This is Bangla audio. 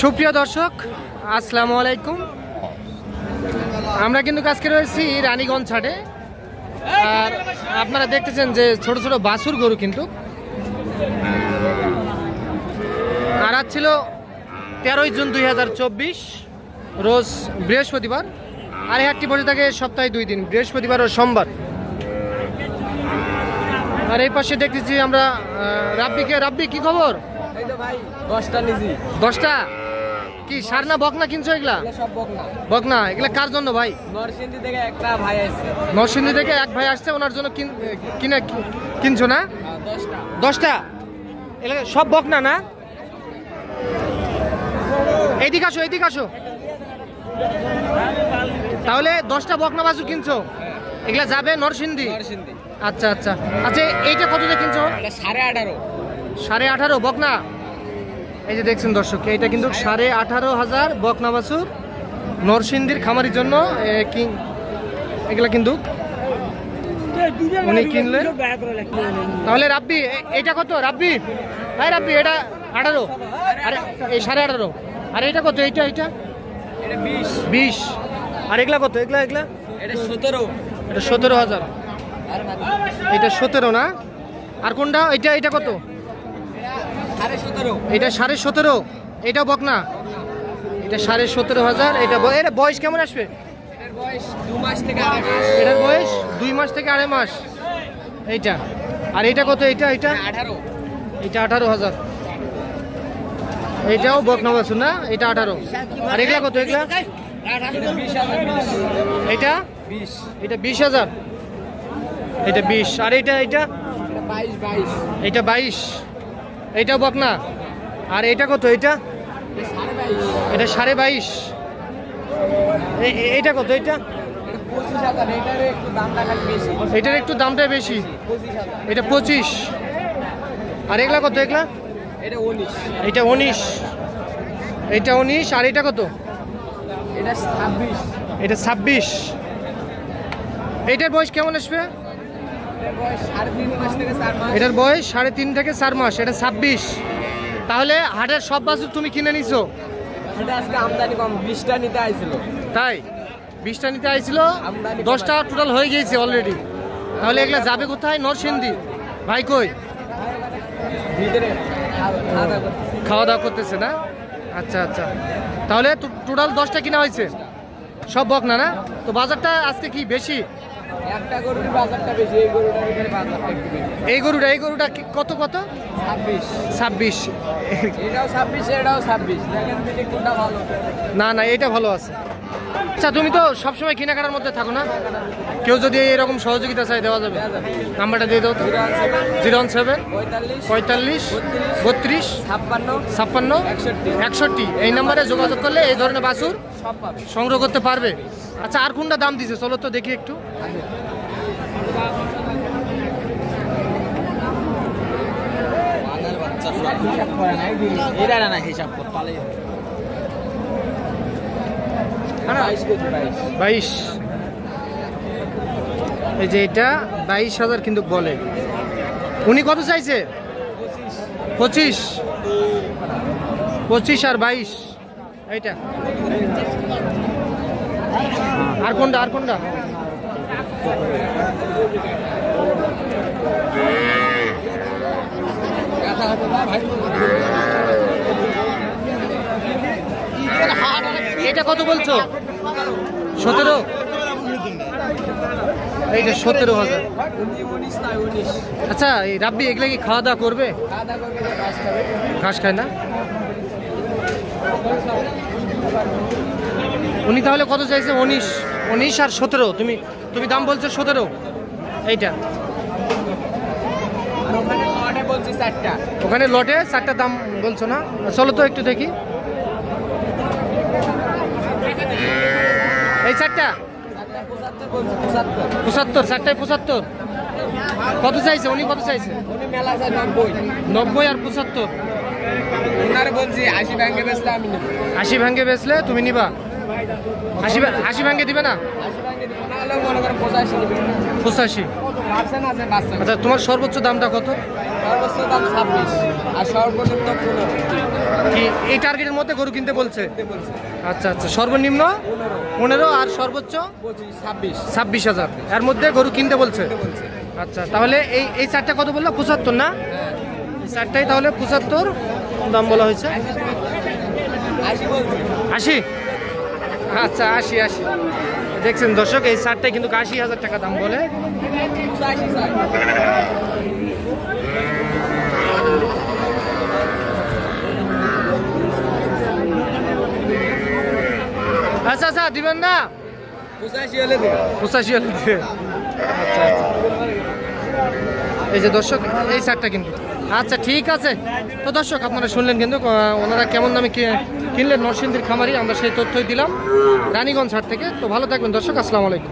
সুপ্রিয় দর্শক আসসালামু আলাইকুম। আমরা কিন্তু আজকে রয়েছি রানীগঞ্জ হাটে। আর আপনারা দেখতেছেন যে ছোট ছোট বাছুর গরু কিন্তু। আর আজ ছিল 13 জুন 2024 রোজ বৃহস্পতিবার। আর এই হাটটি বসে থাকে সপ্তাহে 2 দিন, বৃহস্পতিবার ও সোমবার। আর এই পাশে দেখতেছি আমরা রাব্বিকে। রাব্বি কি খবর? এই তো ভাই 10টা নিছি। 10টা কি সারনা বকনা কিনছো? এগুলা সব বকনা। বকনা এগুলা কার জন্য ভাই? নরসিংদী থেকে একটা ভাই আসছে। নরসিংদী থেকে এক ভাই আসছে, ওনার জন্য কিনছো না? 10টা এগুলা সব বকনা না? এইদিকে আসো, এইদিকে আসো। তাহলে 10টা বকনা বাছুর কিনছো, এগুলা যাবে নরসিংদী? আচ্ছা আচ্ছা আচ্ছা। এইটা কত দিয়ে কিনছো? 18.5 বকনা। এই যে দেখছেন দর্শক, এইটা কিন্তু 18,500 বকনা বাছুর নরসিংদীর খামারির জন্য। এগুলা কিন্তু উনি কিনলেন। তাহলে রাব্বি এইটা কত? রাব্বি ভাই, রাব্বি এটা 18, আরে এই 18.5। আর এইটা কত? এইটা 20। আর এগুলা কত? এগুলা 17। এটা 17,000। এটা 17 না? আর কোনটা? এটা কত? 17.5। এটা 17.5। এটা বকনা, এটা 17,500। এটা এর বয়স কেমন আসবে? এর বয়স 2 মাস থেকে 2.5 মাস। এটার বয়স 2 মাস থেকে 2.5 মাস। এইটা আর এটা কত? এটা 18। এটা 18,000। এটাও বকনা বাছুর না? এটা 18। আর এগুলা কত? এগুলা 20,000। এটা 20। এটা 20,000। এটা 20। আর এটা 22। এটা 22। এইটাও বকনা। আর এটা কত? এটা 22.5। এটা 22.5। এইটা কত? এটা 25,000। এটার একটু দামটা খালি বেশি। এটার একটু দামটা বেশি। 25,000। এটা 25। আর এগুলা কত? এগুলা এটা 19। এটা 19। এটা 19। আর এটা কত? এটা 26। এটা 26। এইটার বয়স কেমন আসবে? এর বয়স 3.5 মাস থেকে 4 মাস। এটার বয়স 3.5 থেকে 4 মাস। এটা 26। তাহলে হাটের সব বাছুর তুমি কিনে নিছো? এটা আজকে আমদানি কম, 20টা নিতে আইছিল। তাই 20টা নিতে আইছিল, 10টা টোটাল হয়ে গিয়েছে অলরেডি। তাহলে এগুলা যাবে কোথায়? নরসিংদী। ভাই কই? ভিতরে খাওয়া দাওয়া করতেছে না? আচ্ছা আচ্ছা। তাহলে টোটাল 10টা কিনা হয়েছে, সব বকনা না? তো বাজারটা আজকে কি বেশি? একটা গরুর বাজারটা বেশি, এই গরুটার ভিতরে বাজারটা একটু বেশি। এই গরুটা কত? 26। এটাও 26, এটাও 26। দেখেন দিকে কোনটা ভালো? না এটা ভালো আছে। আচ্ছা, তুমি তো সবসময় কেনাকাটার মধ্যে থাকো না? কেউ যদি এরকম সহযোগিতা চাই দেওয়া যাবে? নাম্বারটা দিয়ে দাও তো। 017 45 32 56 61। এই নাম্বারে যোগাযোগ করলে এই ধরনের বাছুর সব পাবে, সংগ্রহ করতে পারবে। আচ্ছা, আর কোনটা দাম দিছে চলো তো দেখি একটু। এরা না হিসাব করতে 22। এই যে এটা 22,000 কিন্তু বলে। উনি কত চাইছে? 25 আর 22। এইটা আর কোনটা? এটা কত বলছো? 17। এইটা 17,000। আচ্ছা, এই রাব্বি এগুলা কি খাওয়া দাওয়া করবে? ঘাস খায় না? উনি তাহলে কত চাইছে? 19 আর 17। তুমি দাম বলছো 17। এইটা ওখানে লটে 4টা দাম বলছো না? চলো তো একটু দেখি। এই 4টা 75। 4টায় 75। কত চাইছে উনি? কত চাইছে? 90 আর 75। বলছি 80 ভাঙে বেচলে আমি নেব। 80 ভাঙে বেচলে তুমি নিবা? 80 ভাঙে দিবে না? 85। আচ্ছা, তোমার সর্বোচ্চ দামটা কত? সর্বোচ্চ দাম 26 আর সর্বনিম্ন 15। কি এই টার্গেটের মধ্যে গরু কিনতে বলছে? আচ্ছা আচ্ছা, সর্বনিম্ন 15 আর সর্বোচ্চ 26,000 এর মধ্যে গরু কিনতে বলছে। আচ্ছা, তাহলে এই চারটা কত বললো? 75 না? এই চারটাই তাহলে 75 দাম বলা হয়েছে। 80? আচ্ছা, 80। দেখছেন দর্শক, এই চারটাই কিন্তু 80,000 টাকা দাম বলে। আচ্ছা আচ্ছা, দিবেন না? 85 হলে দিবে। আচ্ছা আচ্ছা, এই যে দর্শক এই চারটা কিন্তু। আচ্ছা ঠিক আছে, তো দর্শক আপনারা শুনলেন কিন্তু ওনারা কেমন দামে কিনলেন নরসিংদীর খামারি, আমরা সেই তথ্যই দিলাম রানীগঞ্জ হাট থেকে। তো ভালো থাকবেন দর্শক, আসসালামু আলাইকুম।